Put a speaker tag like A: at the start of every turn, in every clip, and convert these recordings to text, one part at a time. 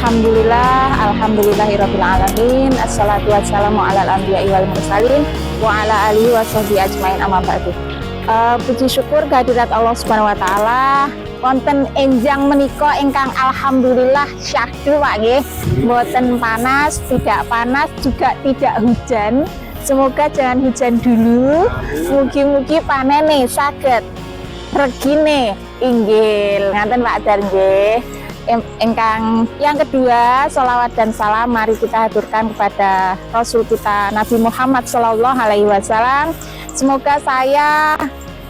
A: Alhamdulillahirabbil alamin. Assalatu wassalamu alal anbiya'i wal mursalin wa ala alihi wa sahbihi ajmain, amma ba'du. Puji syukur kehadirat Allah Subhanahu wa taala. Wonten enjang menika ingkang alhamdulillah syahdu Pak nggih. Mboten panas, juga tidak hujan. Semoga jangan hujan dulu. Mugi-mugi panene saged regine inggil. Ngaten Pak Dar nggih. Engkang yang kedua, sholawat dan salam mari kita haturkan kepada Rasul kita Nabi Muhammad Sallallahu Alaihi Wasallam. Semoga saya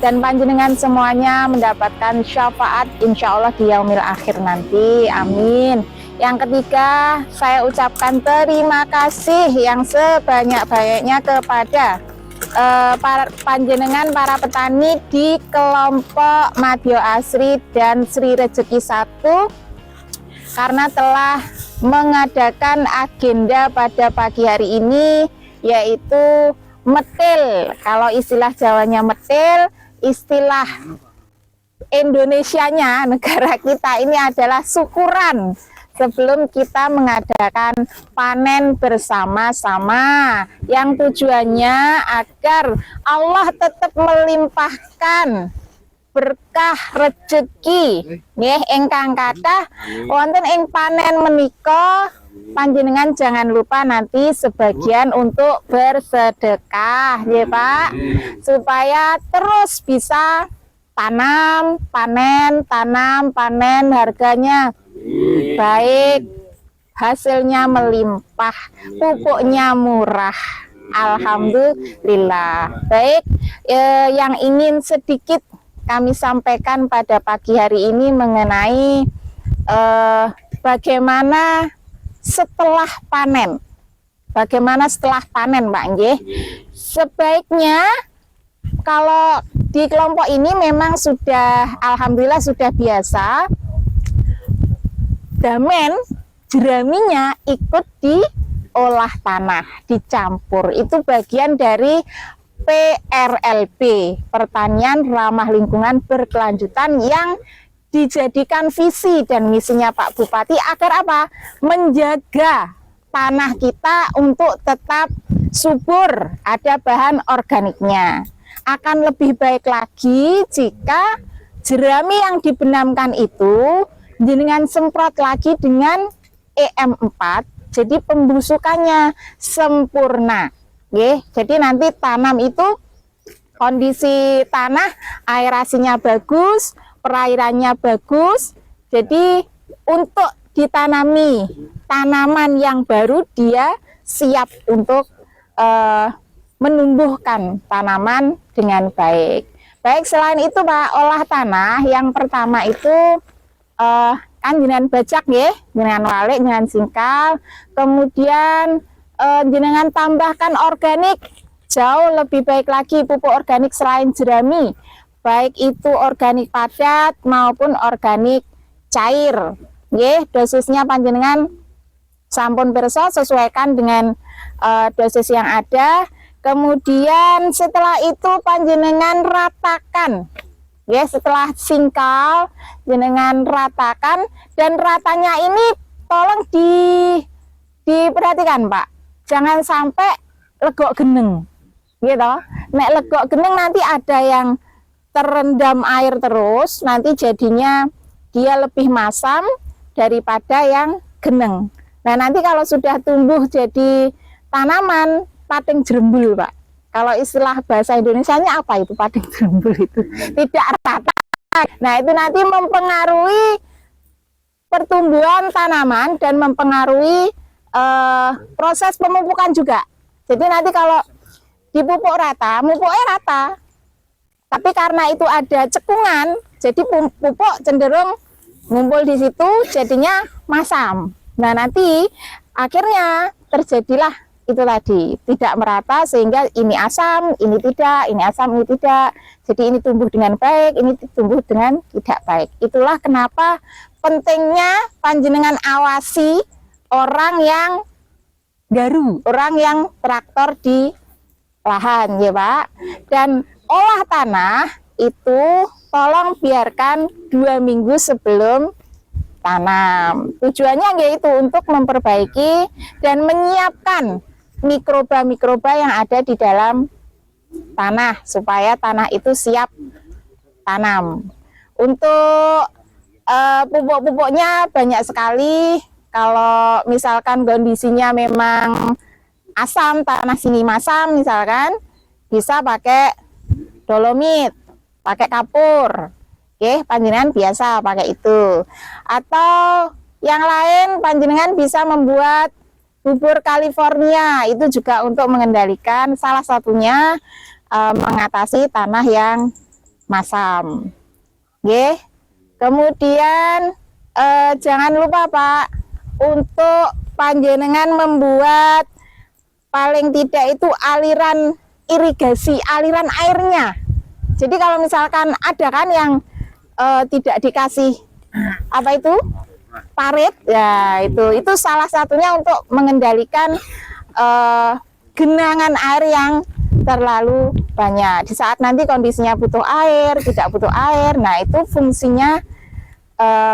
A: dan panjenengan semuanya mendapatkan syafaat insya Allah di yaumil akhir nanti, amin. Yang ketiga, saya ucapkan terima kasih yang sebanyak-banyaknya kepada para panjenengan, para petani di kelompok Madyo Asri dan Sri Rejeki 1 karena telah mengadakan agenda pada pagi hari ini, yaitu metil. Kalau istilah Jawanya metil, istilah Indonesianya, negara kita ini adalah syukuran sebelum kita mengadakan panen bersama-sama, yang tujuannya agar Allah tetap melimpahkan berkah rezeki nggih ingkang kathah wonten ing panen menika. Panjenengan jangan lupa nanti sebagian untuk bersedekah ya Pak, supaya terus bisa tanam panen harganya baik, hasilnya melimpah, pupuknya murah, alhamdulillah. Baik, yang ingin sedikit kami sampaikan pada pagi hari ini mengenai bagaimana setelah panen. Bagaimana setelah panen, Pak nggih? Sebaiknya kalau di kelompok ini memang sudah alhamdulillah sudah biasa damen jeraminya ikut diolah tanah, dicampur. Itu bagian dari PRLB, pertanian ramah lingkungan berkelanjutan, yang dijadikan visi dan misinya Pak Bupati agar apa? Menjaga tanah kita untuk tetap subur, ada bahan organiknya. Akan lebih baik lagi jika jerami yang dibenamkan itu dengan semprot lagi dengan EM4, jadi pembusukannya sempurna. Jadi nanti tanam itu kondisi tanah aerasinya bagus, perairannya bagus. Jadi untuk ditanami tanaman yang baru dia siap untuk menumbuhkan tanaman dengan baik. Baik, selain itu Pak, olah tanah yang pertama itu kan jenengan bajak nggih, jenengan walik, jenengan singkal, kemudian jenengan tambahkan organik, jauh lebih baik lagi pupuk organik selain jerami, baik itu organik padat maupun organik cair. Nggih, dosisnya panjenengan sampun pirsa, sesuaikan dengan dosis yang ada. Kemudian setelah itu panjenengan ratakan. Ya, setelah singkal jenengan ratakan, dan ratanya ini tolong diperhatikan Pak. Jangan sampai legok geneng, gitu. Nek legok geneng nanti ada yang terendam air terus, nanti jadinya dia lebih masam daripada yang geneng. Nah nanti kalau sudah tumbuh jadi tanaman pating jerembul Pak. Kalau istilah bahasa Indonesianya apa itu pating jerembul itu? Tidak rata. Nah itu nanti mempengaruhi pertumbuhan tanaman dan mempengaruhi proses pemupukan juga. Jadi nanti kalau dipupuk rata, mupuknya rata. Tapi karena itu ada cekungan, jadi pupuk cenderung ngumpul di situ, jadinya masam. Nah nanti akhirnya terjadilah itu tadi, tidak merata, sehingga ini asam, ini tidak, ini asam, ini tidak. Jadi ini tumbuh dengan baik, ini tumbuh dengan tidak baik. Itulah kenapa pentingnya panjenengan awasi orang yang garu, orang yang traktor di lahan ya Pak. Dan olah tanah itu tolong biarkan 2 minggu sebelum tanam. Tujuannya yaitu untuk memperbaiki dan menyiapkan mikroba-mikroba yang ada di dalam tanah supaya tanah itu siap tanam. Untuk pupuk-pupuknya banyak sekali. Kalau misalkan kondisinya memang asam, tanah sini masam misalkan, bisa pakai dolomit, pakai kapur. Oke, panjenengan biasa pakai itu. Atau yang lain panjenengan bisa membuat bubur California, itu juga untuk mengendalikan salah satunya mengatasi tanah yang masam. Oke. Kemudian jangan lupa Pak, untuk panjenengan membuat paling tidak itu aliran irigasi, aliran airnya. Jadi kalau misalkan ada kan yang tidak dikasih apa itu parit, ya itu salah satunya untuk mengendalikan genangan air yang terlalu banyak. Di saat nanti kondisinya butuh air, tidak butuh air, nah itu fungsinya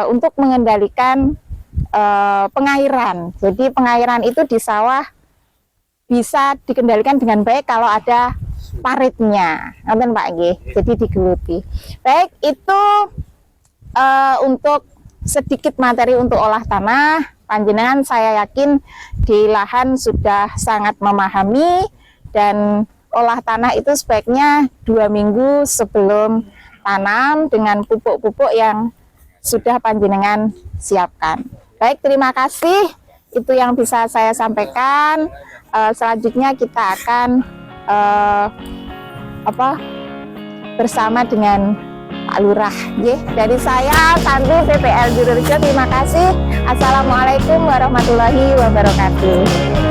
A: untuk mengendalikan pengairan. Jadi pengairan itu di sawah bisa dikendalikan dengan baik kalau ada paritnya, nonton Pak G. Jadi digeluti. Baik, itu untuk sedikit materi untuk olah tanah. Panjenengan saya yakin di lahan sudah sangat memahami, dan olah tanah itu sebaiknya 2 minggu sebelum tanam dengan pupuk-pupuk yang sudah panjenengan siapkan. Baik, terima kasih. Itu yang bisa saya sampaikan. Selanjutnya kita akan bersama dengan Pak Lurah. Dari saya Santi PPL Jururejo, terima kasih. Assalamualaikum warahmatullahi wabarakatuh.